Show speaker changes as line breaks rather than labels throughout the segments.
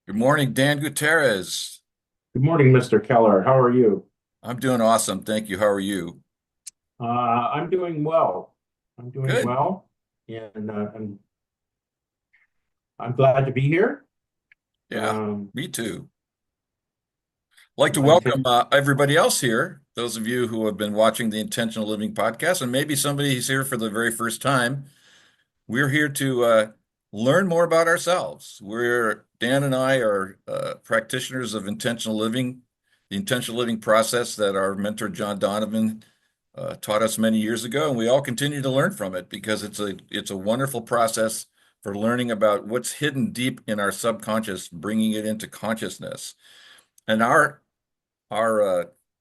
Good morning, Dan Gutierrez.
Good morning, Mr. Keller. How are you?
I'm doing awesome. Thank you. How are you?
I'm doing well. I'm doing
Good.
well, and I'm glad to be here.
Yeah,
Um,
me too. I'd like to
I
welcome
intend,
everybody else here, those of you who have been watching the Intentional Living podcast, and maybe somebody who's here for the very first time. We're here to learn more about ourselves. Dan and I are practitioners of intentional living, the intentional living process that our mentor John Donovan taught us many years ago, and we all continue to learn from it because it's a wonderful process for learning about what's hidden deep in our subconscious, bringing it into consciousness. And our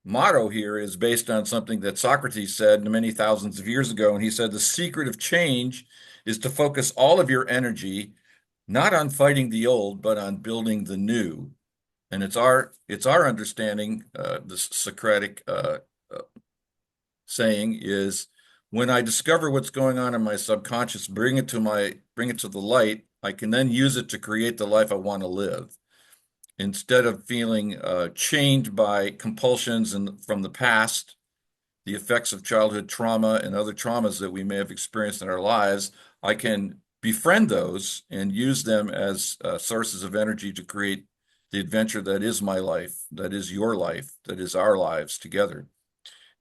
motto here is based on something that Socrates said many thousands of years ago, and he said the secret of change is to focus all of your energy not on fighting the old, but on building the new. And it's our understanding, the Socratic uh, saying is when I discover what's going on in my subconscious, bring it to the light, I can then use it to create the life I want to live. Instead of feeling chained by compulsions from the past, the effects of childhood trauma and other traumas that we may have experienced in our lives, I can befriend those and use them as sources of energy to create the adventure that is my life, that is your life, that is our lives together.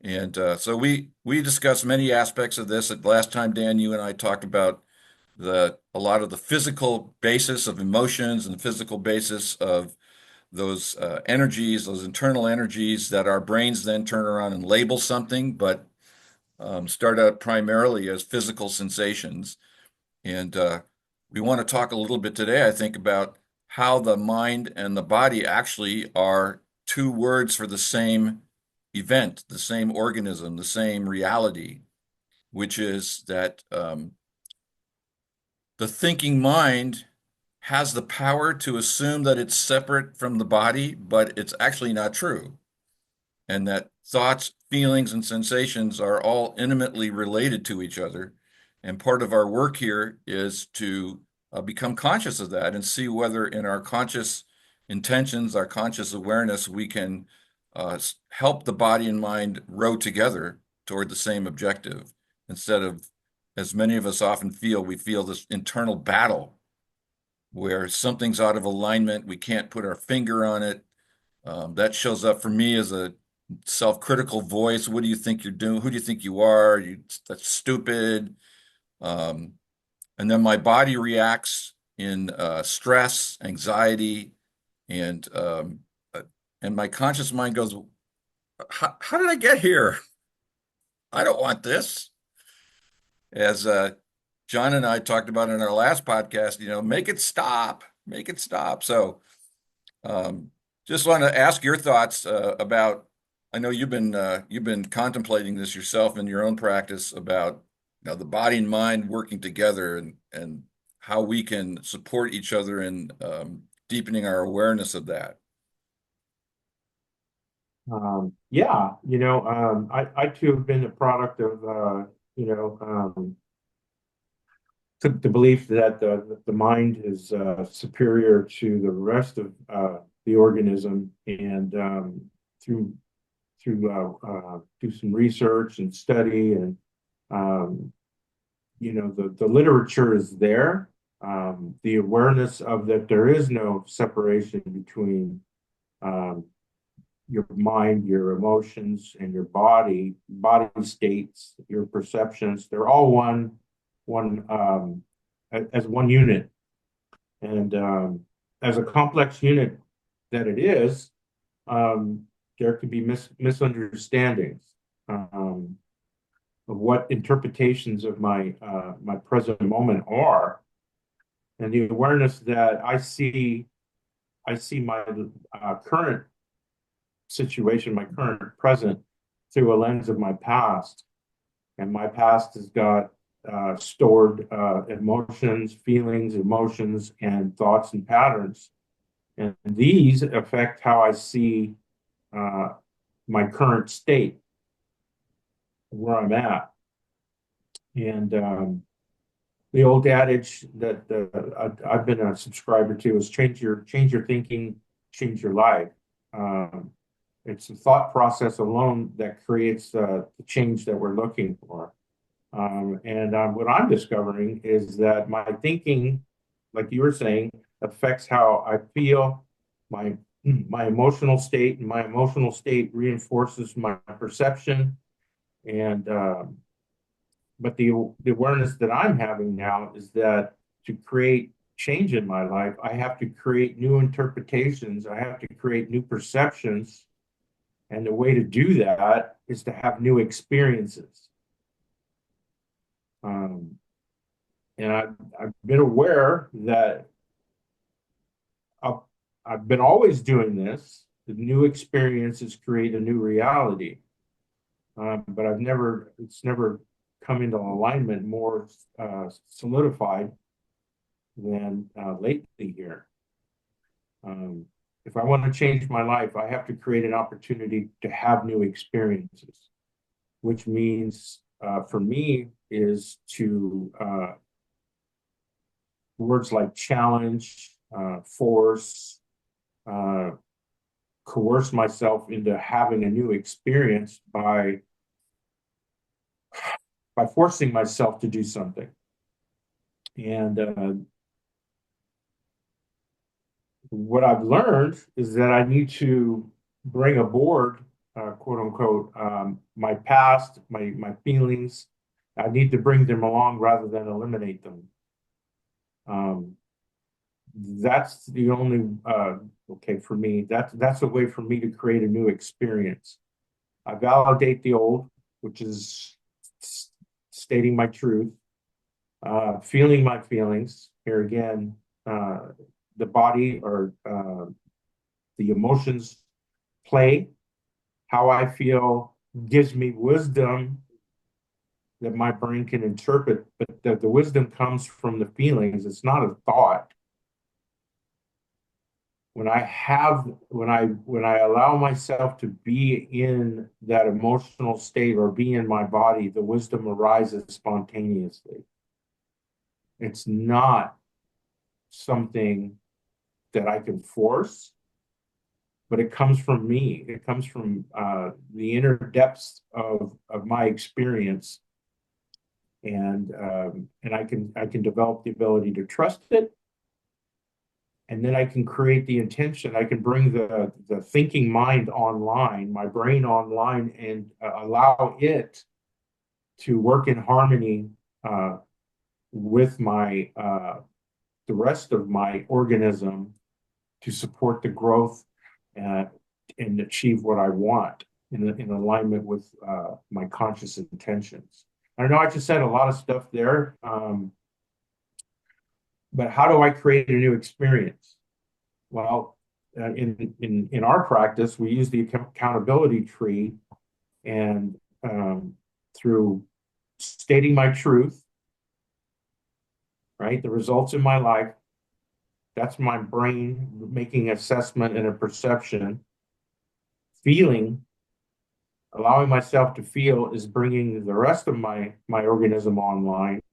And so we discussed many aspects of this. Last time, Dan, you and I talked about a lot of the physical basis of emotions and the physical basis of those energies, those internal energies that our brains then turn around and label something, but start out primarily as physical sensations. And we want to talk a little bit today, I think, about how the mind and the body actually are two words for the same event, the same organism, the same reality, which is that the thinking mind has the power to assume that it's separate from the body, but it's actually not true. And that thoughts, feelings, and sensations are all intimately related to each other. And part of our work here is to become conscious of that and see whether in our conscious intentions, our conscious awareness, we can help the body and mind row together toward the same objective instead of, as many of us often feel, we feel this internal battle where something's out of alignment. We can't put our finger on it. That shows up for me as a self-critical voice. What do you think you're doing? Who do you think you are? That's stupid. Um, and then my body reacts in stress, anxiety, and um, uh, and my conscious mind goes, how did I get here? I don't want this. As John and I talked about in our last podcast, make it stop, make it stop. So Um, just want to ask your thoughts about. I know you've been contemplating this yourself in your own practice about the body and mind working together and how we can support each other in deepening our awareness of that.
yeah, I too have been a product of, you know, um, the belief that the mind is superior to the rest of the organism, and through do some research and study, and um, the literature is there. The awareness of that there is no separation between um, your mind, your emotions, and your body states, your perceptions. They're all one as one unit, and as a complex unit that it is, um, there could be misunderstandings of what interpretations of my present moment are, and the awareness that I see my current situation, my current present, through a lens of my past. And my past has got stored emotions, feelings, emotions, and thoughts and patterns. And these affect how I see uh, my current state, where I'm at. And the old adage that I've been a subscriber to is change your thinking, change your life. Um, it's the thought process alone that creates the change that we're looking for. And what I'm discovering is that my thinking, like you were saying, affects how I feel, my my emotional state, and my emotional state reinforces my perception. And but the awareness that I'm having now is that to create change in my life, I have to create new interpretations. I have to create new perceptions. And the way to do that is to have new experiences. Um, and I've been aware that I've, I've been always doing this. The new experiences create a new reality. But it's never come into alignment more solidified than lately here. Um, if I want to change my life, I have to create an opportunity to have new experiences, which means for me is to words like challenge, force, uh, coerce myself into having a new experience by forcing myself to do something. And what I've learned is that I need to bring aboard, quote unquote, my past, my feelings. I need to bring them along rather than eliminate them. Um, that's the only okay for me. That's a way for me to create a new experience. I validate the old, which is stating my truth, feeling my feelings. Here again, the body or the emotions play. How I feel gives me wisdom that my brain can interpret, but the wisdom comes from the feelings. It's not a thought. When I allow myself to be in that emotional state or be in my body, the wisdom arises spontaneously. It's not something that I can force, but it comes from me. It comes from the inner depths of my experience, and I can develop the ability to trust it, and then I can create the intention. I can bring the thinking mind online, my brain online, and allow it to work in harmony uh, with my the rest of my organism to support the growth uh, and achieve what I want in alignment with my conscious intentions. I know I just said a lot of stuff there, but how do I create a new experience? Well, in our practice, we use the accountability tree, and through stating my truth, right, the results in my life, that's my brain making assessment and a perception. Feeling, allowing myself to feel, is bringing the rest of my organism online,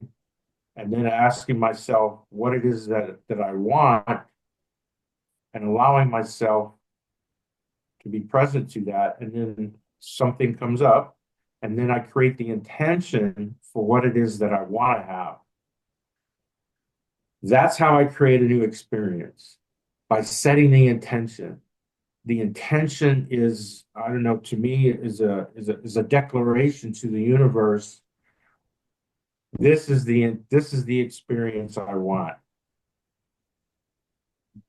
and then asking myself what it is that I want, and allowing myself to be present to that. And then something comes up, and then I create the intention for what it is that I want to have. That's how I create a new experience, by setting the intention. The intention is, I don't know, to me is a declaration to the universe. This is the experience I want.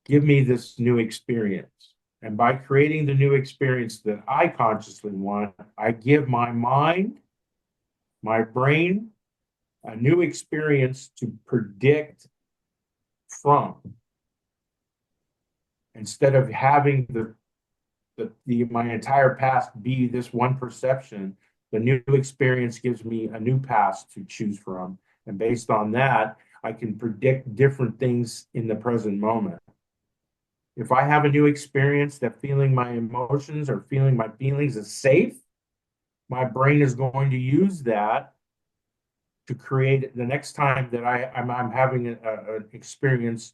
Give me this new experience. And by creating the new experience that I consciously want, I give my mind, my brain, a new experience to predict from. Instead of having my entire past be this one perception, the new experience gives me a new past to choose from. And based on that, I can predict different things in the present moment. If I have a new experience that feeling my emotions or feeling my feelings is safe, my brain is going to use that to create the next time that I'm having an experience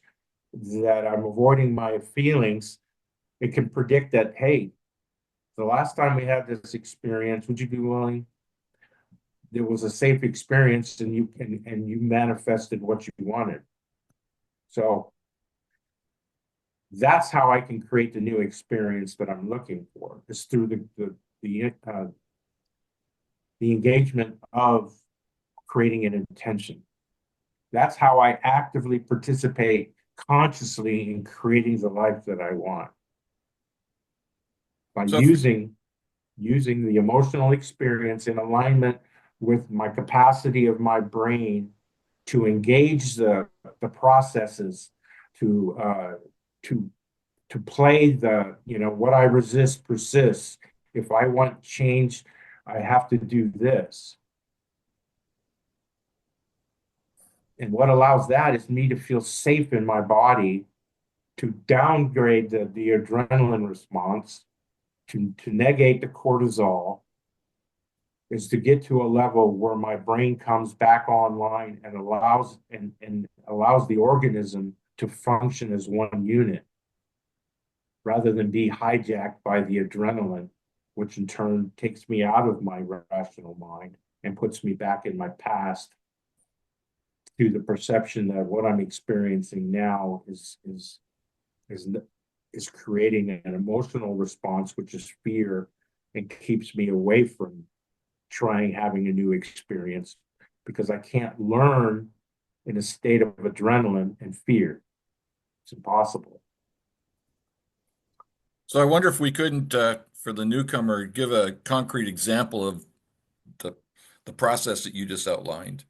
that I'm avoiding my feelings, it can predict that, hey, the last time we had this experience, would you be willing? There was a safe experience and you manifested what you wanted. So that's how I can create the new experience that I'm looking for, is through the engagement of creating an intention. That's how I actively participate consciously in creating the life that I want, by
So, if,
using the emotional experience in alignment with my capacity of my brain to engage the processes, to to to play the, what I resist persists. If I want change, I have to do this. And what allows that is me to feel safe in my body, to downgrade the adrenaline response, to negate the cortisol, is to get to a level where my brain comes back online and allows the organism to function as one unit rather than be hijacked by the adrenaline, which in turn takes me out of my rational mind and puts me back in my past, to the perception that what I'm experiencing now is is creating an emotional response, which is fear, and keeps me away from trying having a new experience, because I can't learn in a state of adrenaline and fear. It's impossible.
so I wonder if we couldn't, for the newcomer, give a concrete example of the the process that you just outlined.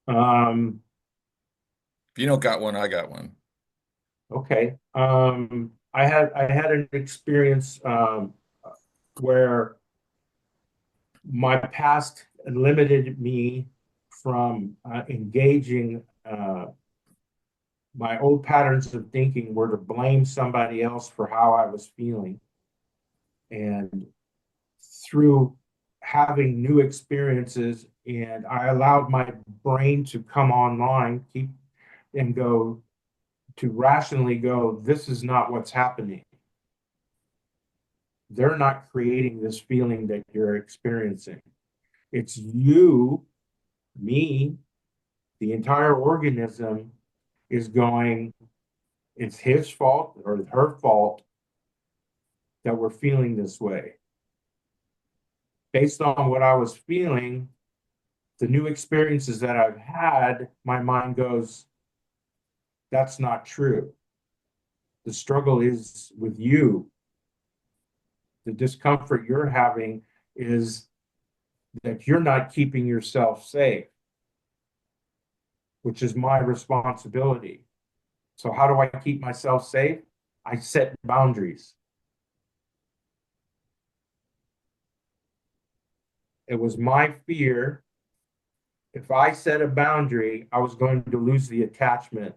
Um,
If you don't got one, I got one.
okay. I had an experience where my past limited me from engaging. My old patterns of thinking were to blame somebody else for how I was feeling. And through having new experiences, and I allowed my brain to come online, keep and go to rationally go, this is not what's happening. They're not creating this feeling that you're experiencing. It's you, me, the entire organism is going, it's his fault or her fault that we're feeling this way. Based on what I was feeling, the new experiences that I've had, my mind goes, that's not true. The struggle is with you. The discomfort you're having is that you're not keeping yourself safe, which is my responsibility. So, how do I keep myself safe? I set boundaries. It was my fear. If I set a boundary, I was going to lose the attachment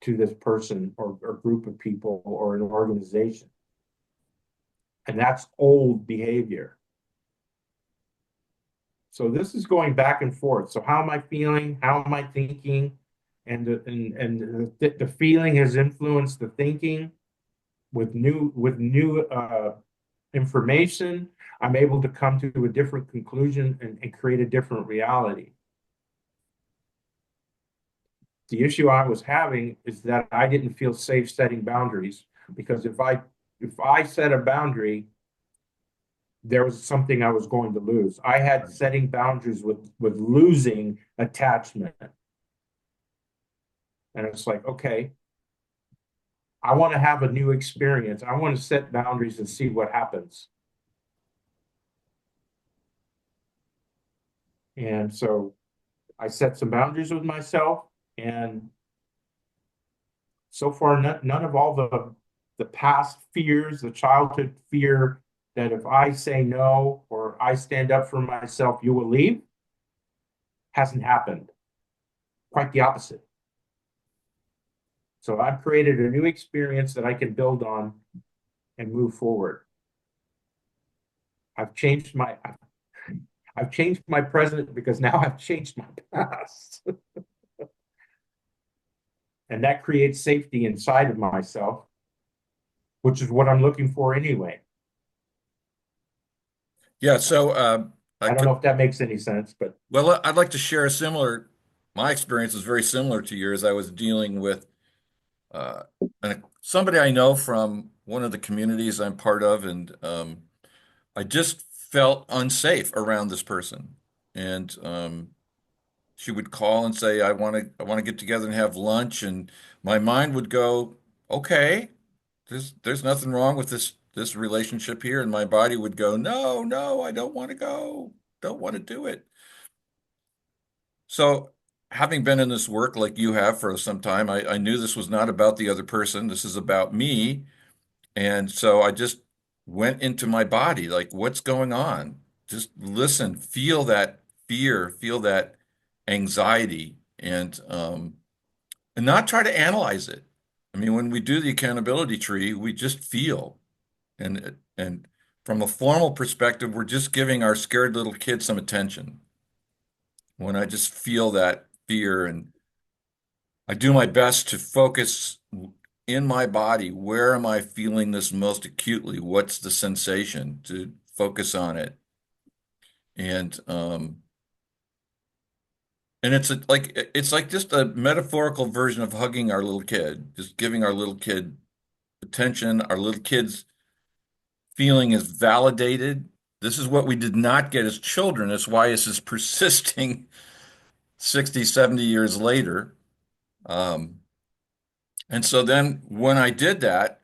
to this person or group of people or an organization. And that's old behavior. So this is going back and forth. So how am I feeling? How am I thinking? And the feeling has influenced the thinking with new information. I'm able to come to a different conclusion and create a different reality. The issue I was having is that I didn't feel safe setting boundaries, because if I set a boundary, there was something I was going to lose. I had setting boundaries with losing attachment. And it's like, okay, I want to have a new experience. I want to set boundaries and see what happens. And so I set some boundaries with myself, and so far, none of all the past fears, the childhood fear that if I say no or I stand up for myself, you will leave, hasn't happened. Quite the opposite. So I've created a new experience that I can build on and move forward. I've changed I've changed my present because now I've changed my past. And that creates safety inside of myself, which is what I'm looking for anyway.
Yeah, so I
I don't know
could,
if that makes any sense, but
well, I'd like to share a similar, my experience is very similar to yours. I was dealing with uh, somebody I know from one of the communities I'm part of, and I just felt unsafe around this person. And she would call and say, I want to get together and have lunch. And my mind would go, okay, there's nothing wrong with this relationship here. And my body would go, no, no, I don't want to go. Don't want to do it. So having been in this work like you have for some time, I knew this was not about the other person. This is about me. And so I just went into my body, like, what's going on? Just listen, feel that fear, feel that anxiety, and not try to analyze it. I mean, when we do the accountability tree, we just feel. And from a formal perspective, we're just giving our scared little kid some attention. When I just feel that fear and I do my best to focus in my body. Where am I feeling this most acutely? What's the sensation? To focus on it. And it's like just a metaphorical version of hugging our little kid, just giving our little kid attention. Our little kid's feeling is validated. This is what we did not get as children. That's why this is persisting 60, 70 years later. Um, and so then when I did that,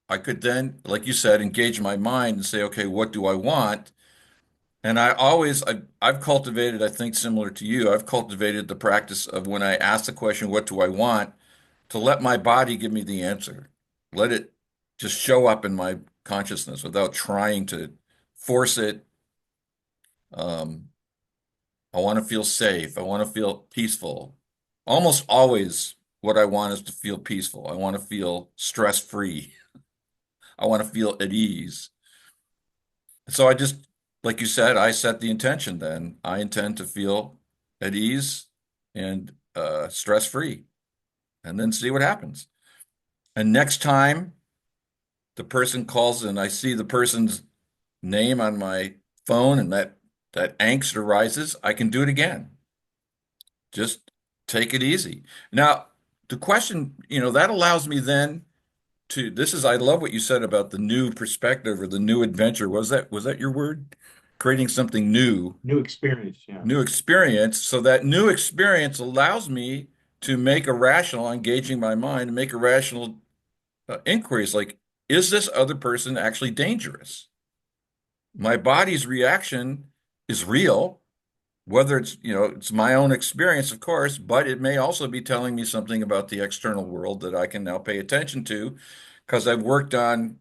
I could then, like you said, engage my mind and say, okay, what do I want? And I've cultivated, I think similar to you, I've cultivated the practice of when I ask the question, what do I want? To let my body give me the answer. Let it just show up in my consciousness without trying to force it. Um, I want to feel safe. I want to feel peaceful. Almost always what I want is to feel peaceful. I want to feel stress-free. I want to feel at ease. So I just, like you said, I set the intention then. I intend to feel at ease and stress-free, and then see what happens. And next time the person calls and I see the person's name on my phone and that angst arises, I can do it again. Just take it easy. Now, the question, that allows me then I love what you said about the new perspective or the new adventure. Was that your word? Creating something new,
new experience, yeah.
new experience. So that new experience allows me to make a rational, engaging my mind, make a rational inquiries like, is this other person actually dangerous? My body's reaction is real, whether it's my own experience, of course, but it may also be telling me something about the external world that I can now pay attention to because I've worked on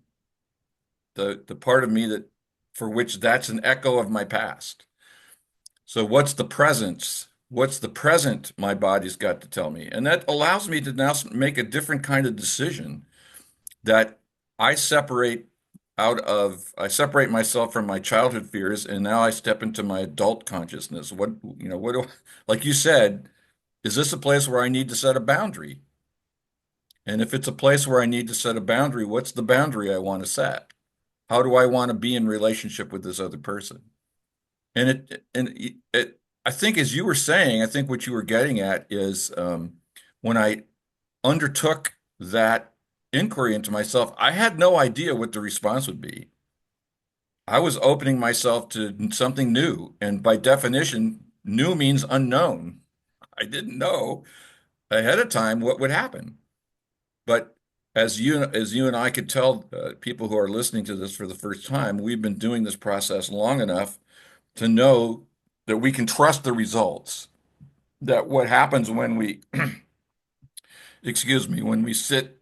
the part of me that for which that's an echo of my past. So what's the presence? What's the present my body's got to tell me? And that allows me to now make a different kind of decision that I separate I separate myself from my childhood fears and now I step into my adult consciousness. Like you said, is this a place where I need to set a boundary? And if it's a place where I need to set a boundary, what's the boundary I want to set? How do I want to be in relationship with this other person? I think as you were saying, I think what you were getting at is when I undertook that inquiry into myself, I had no idea what the response would be. I was opening myself to something new, and by definition, new means unknown. I didn't know ahead of time what would happen. But as you and I could tell people who are listening to this for the first time, we've been doing this process long enough to know that we can trust the results. That what happens when we, excuse me, when we sit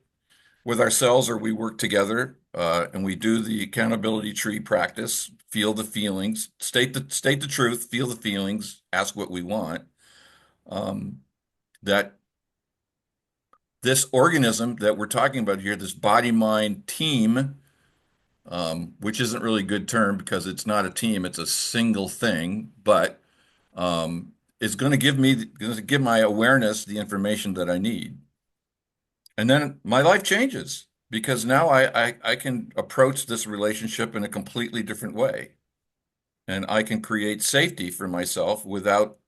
with ourselves or we work together and we do the accountability tree practice, feel the feelings, state the truth, feel the feelings, ask what we want. Um, that this organism that we're talking about here, this body mind team, which isn't really a good term because it's not a team, it's a single thing, but it's going to give my awareness the information that I need. And then my life changes because now I can approach this relationship in a completely different way. And I can create safety for myself without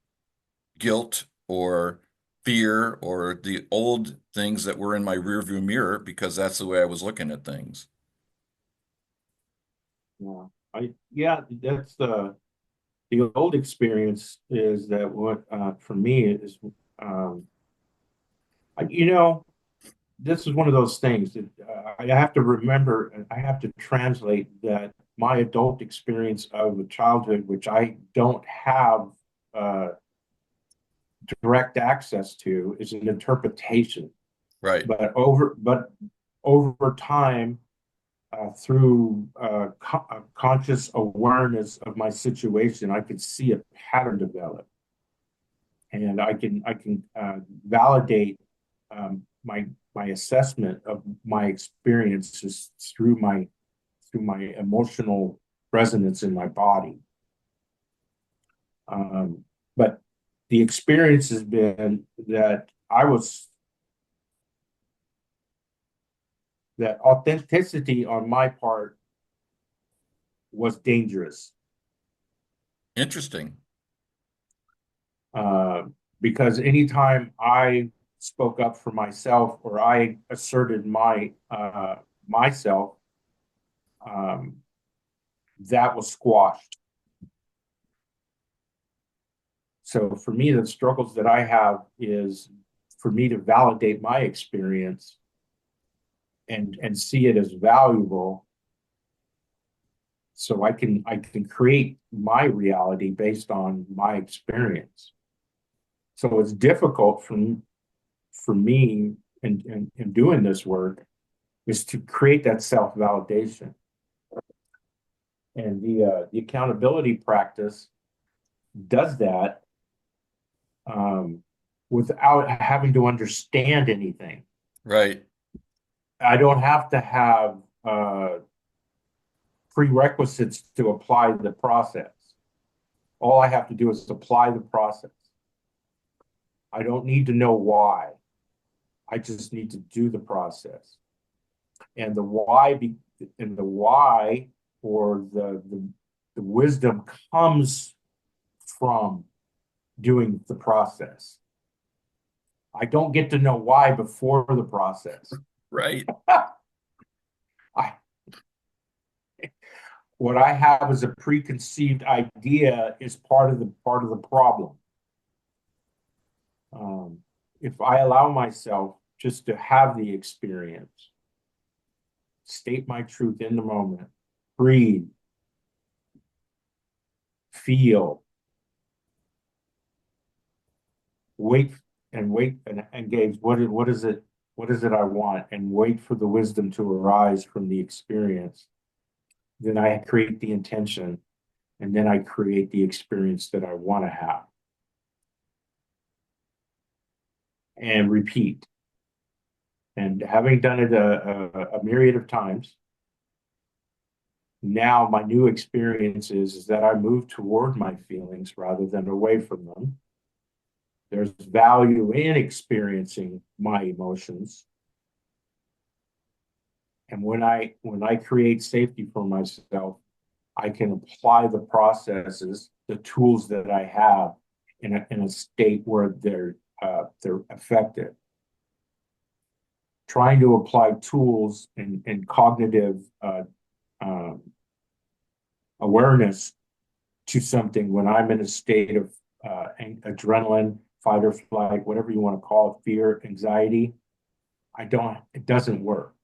guilt or fear or the old things that were in my rearview mirror because that's the way I was looking at things.
Yeah. Yeah, that's the old experience is that what for me is um you know, this is one of those things that I have to remember and I have to translate that my adult experience of a childhood, which I don't have uh, direct access to, is an interpretation.
Right.
But over time, through conscious awareness of my situation, I could see a pattern develop, and I can validate my assessment of my experiences through my emotional resonance in my body. Um, but the experience has been that authenticity on my part was dangerous,
Interesting.
uh, because anytime I spoke up for myself or I asserted myself, um, that was squashed. So for me, the struggles that I have is for me to validate my experience and see it as valuable, so I can create my reality based on my experience. So it's difficult for me in doing this work is to create that self validation, and the accountability practice does that, um, without having to understand anything.
Right.
I don't have to have prerequisites to apply the process. All I have to do is apply the process. I don't need to know why. I just need to do the process. And the why be, and the why or the wisdom comes from doing the process. I don't get to know why before the process.
Right.
I What I have as a preconceived idea is part of the problem. Um, if I allow myself just to have the experience, state my truth in the moment, breathe, feel, wait and engage. What is it I want? And wait for the wisdom to arise from the experience. Then I create the intention, and then I create the experience that I want to have, and repeat. And having done it a myriad of times, now my new experience is that I move toward my feelings rather than away from them. There's value in experiencing my emotions. And when I create safety for myself, I can apply the processes, the tools that I have in a state where they're effective. Trying to apply tools and cognitive um, awareness to something when I'm in a state of adrenaline, fight or flight, whatever you want to call it, fear, anxiety, it doesn't work.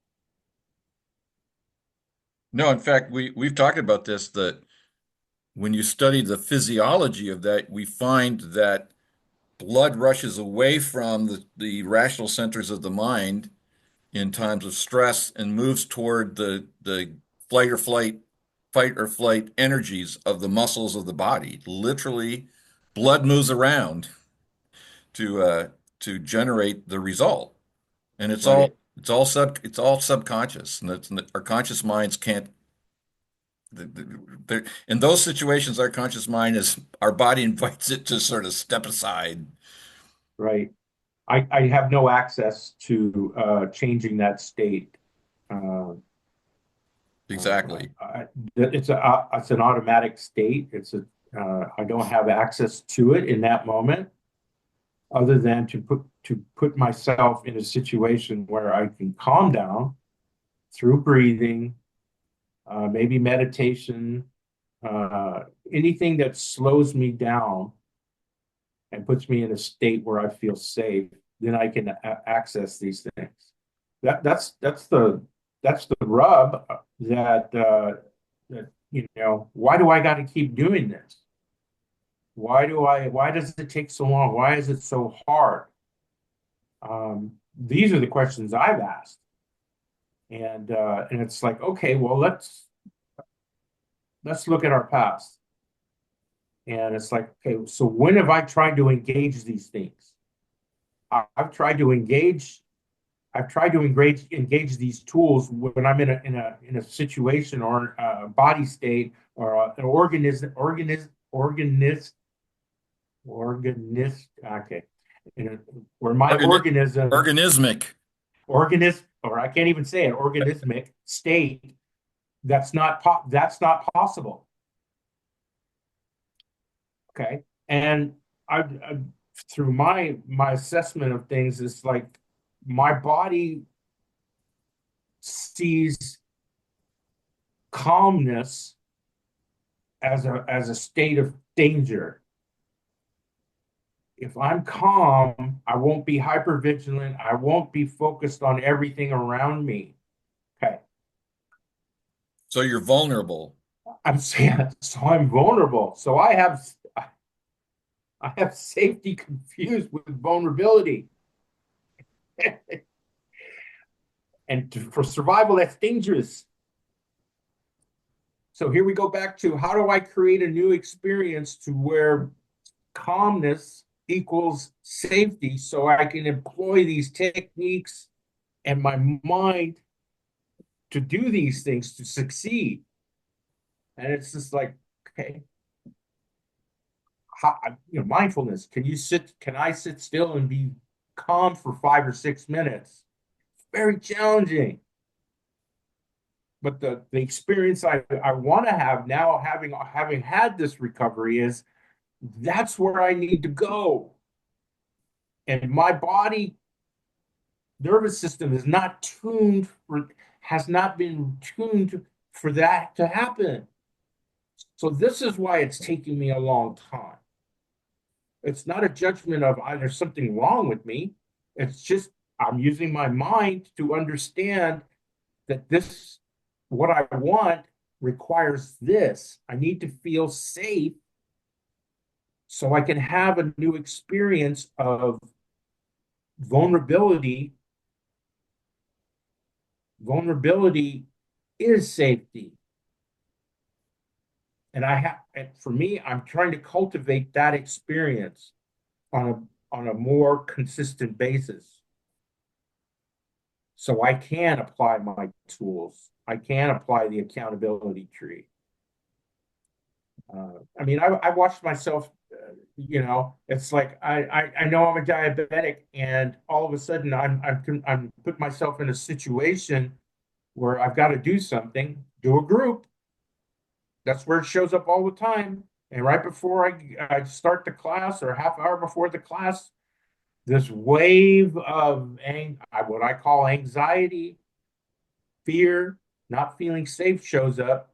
No, in fact, we've talked about this that when you study the physiology of that, we find that blood rushes away from the rational centers of the mind in times of stress and moves toward the flight or flight, fight or flight energies of the muscles of the body. Literally, blood moves around to to generate the result. And
Right.
it's all subconscious. And our conscious minds can't. In those situations, our conscious mind is our body invites it to sort of step aside.
right? I have no access to changing that state. Uh,
Exactly.
it's an automatic state. I don't have access to it in that moment, other than to put myself in a situation where I can calm down through breathing, maybe meditation, uh, anything that slows me down and puts me in a state where I feel safe. Then I can access these things. That's the rub that why do I got to keep doing this? Why does it take so long? Why is it so hard? These are the questions I've asked. And it's like, okay, well, let's look at our past. And it's like, okay, so when have I tried to engage these things? I've tried to engage engage these tools when I'm in a situation or a body state or an okay, where my
Organi organismic.
organism, or I can't even say it, organismic state, that's not possible. Okay. And I through my assessment of things, it's like my body sees calmness as a state of danger. If I'm calm, I won't be hypervigilant. I won't be focused on everything around me. Okay.
So you're vulnerable.
I'm saying so I'm vulnerable. So I have safety confused with vulnerability. And for survival, that's dangerous. So here we go back to, how do I create a new experience to where calmness equals safety, so I can employ these techniques and my mind to do these things to succeed. And it's just like, okay, mindfulness. Can I sit still and be calm for 5 or 6 minutes? Very challenging. But the experience I want to have now, having had this recovery, is that's where I need to go. And my body nervous system has not been tuned for that to happen. So this is why it's taking me a long time. It's not a judgment of there's something wrong with me. It's just I'm using my mind to understand that what I want requires this. I need to feel safe so I can have a new experience of vulnerability. Vulnerability is safety. And for me, I'm trying to cultivate that experience on a more consistent basis. So I can apply my tools. I can apply the accountability tree. I mean, I watched myself, it's like I know I'm a diabetic, and all of a sudden I'm put myself in a situation where I've got to do something, do a group. That's where it shows up all the time. And right before I start the class, or a half hour before the class, this wave of what I call anxiety, fear, not feeling safe shows up.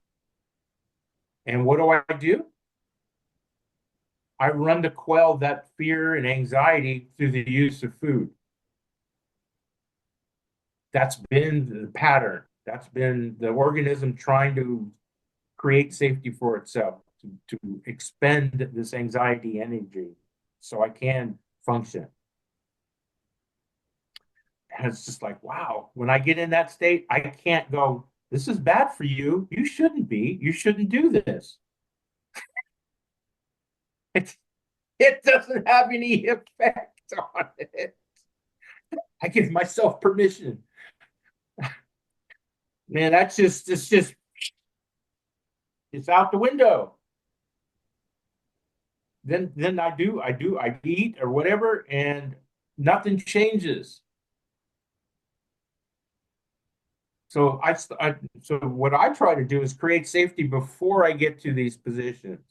And what do? I run to quell that fear and anxiety through the use of food. That's been the pattern. That's been the organism trying to create safety for itself, to expend this anxiety energy so I can function. And it's just like, wow, when I get in that state, I can't go, this is bad for you. You shouldn't be. You shouldn't do this. It, it doesn't have any effect on it. I give myself permission. Man, it's just It's out the window. Then I eat or whatever, and nothing changes. So so what I try to do is create safety before I get to these positions.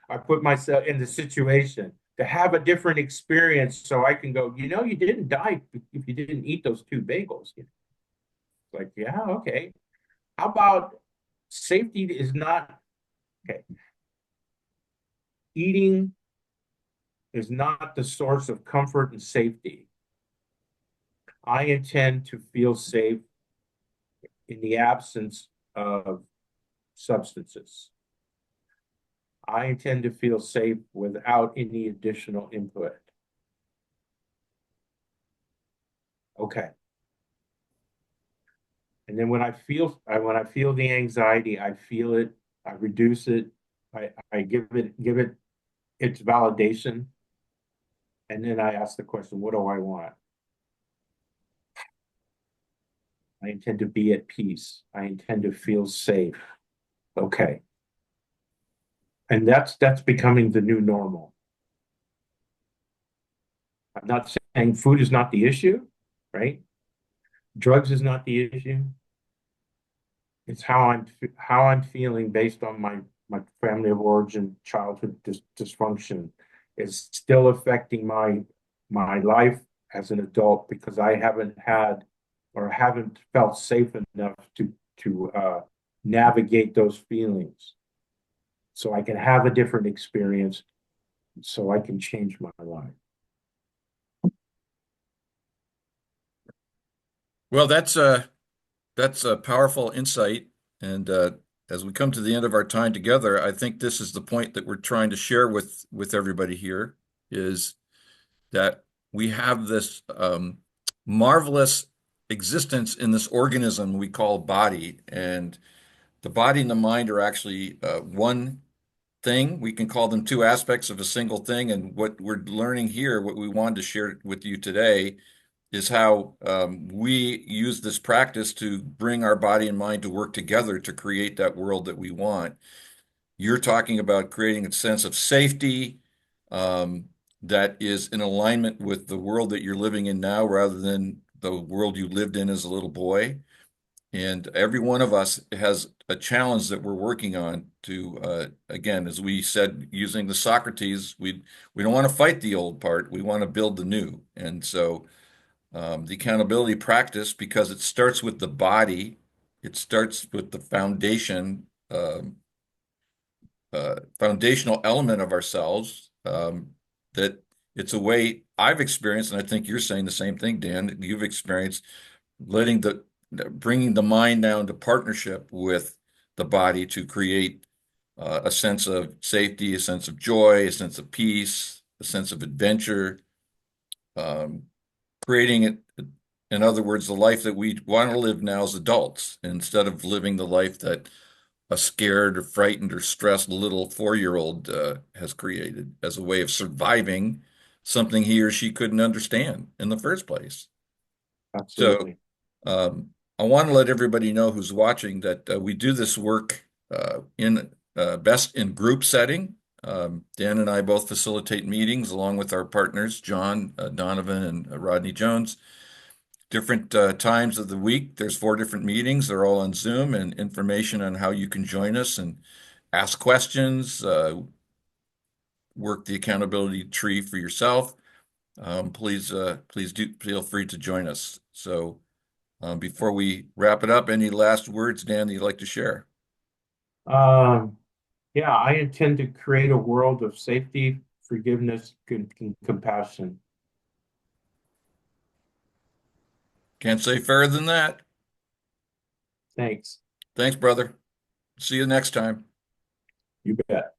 I put myself in the situation to have a different experience so I can go, you didn't die if you didn't eat those two bagels. It's like, yeah, okay. How about safety is not okay. Eating is not the source of comfort and safety. I intend to feel safe in the absence of substances. I intend to feel safe without any additional input. Okay. And then when I feel the anxiety, I feel it, I reduce it, I give it its validation, and then I ask the question, what do I want? I intend to be at peace. I intend to feel safe. Okay. And that's becoming the new normal. I'm not saying food is not the issue, right? Drugs is not the issue. It's how I'm feeling based on my family of origin, childhood dysfunction is still affecting my life as an adult because I haven't had or haven't felt safe enough to navigate those feelings, so I can have a different experience, so I can change my life.
Well, that's a powerful insight. And as we come to the end of our time together, I think this is the point that we're trying to share with everybody here is that we have this marvelous existence in this organism we call body. And the body and the mind are actually one thing. We can call them two aspects of a single thing. And what we're learning here, what we wanted to share with you today, is how we use this practice to bring our body and mind to work together to create that world that we want. You're talking about creating a sense of safety um, that is in alignment with the world that you're living in now rather than the world you lived in as a little boy. And every one of us has a challenge that we're working on to, again, as we said, using the Socrates, we don't want to fight the old part. We want to build the new. And so the accountability practice, because it starts with the body, it starts with the foundational element of ourselves, that it's a way I've experienced, and I think you're saying the same thing, Dan, that you've experienced letting bringing the mind down to partnership with the body to create a sense of safety, a sense of joy, a sense of peace, a sense of adventure, um, creating it, in other words, the life that we want to live now as adults, instead of living the life that a scared or frightened or stressed little 4-year-old has created as a way of surviving something he or she couldn't understand in the first place. So
Absolutely.
um, I want to let everybody know who's watching that we do this work in best in group setting. Dan and I both facilitate meetings along with our partners, John Donovan and Rodney Jones. Different times of the week. There's 4 different meetings. They're all on Zoom, and information on how you can join us and ask questions, work the accountability tree for yourself. Please do feel free to join us. So before we wrap it up, any last words, Dan, that you'd like to share?
Um, yeah, I intend to create a world of safety, forgiveness, compassion.
Can't say fairer than that.
Thanks.
Thanks, brother. See you next time.
You bet.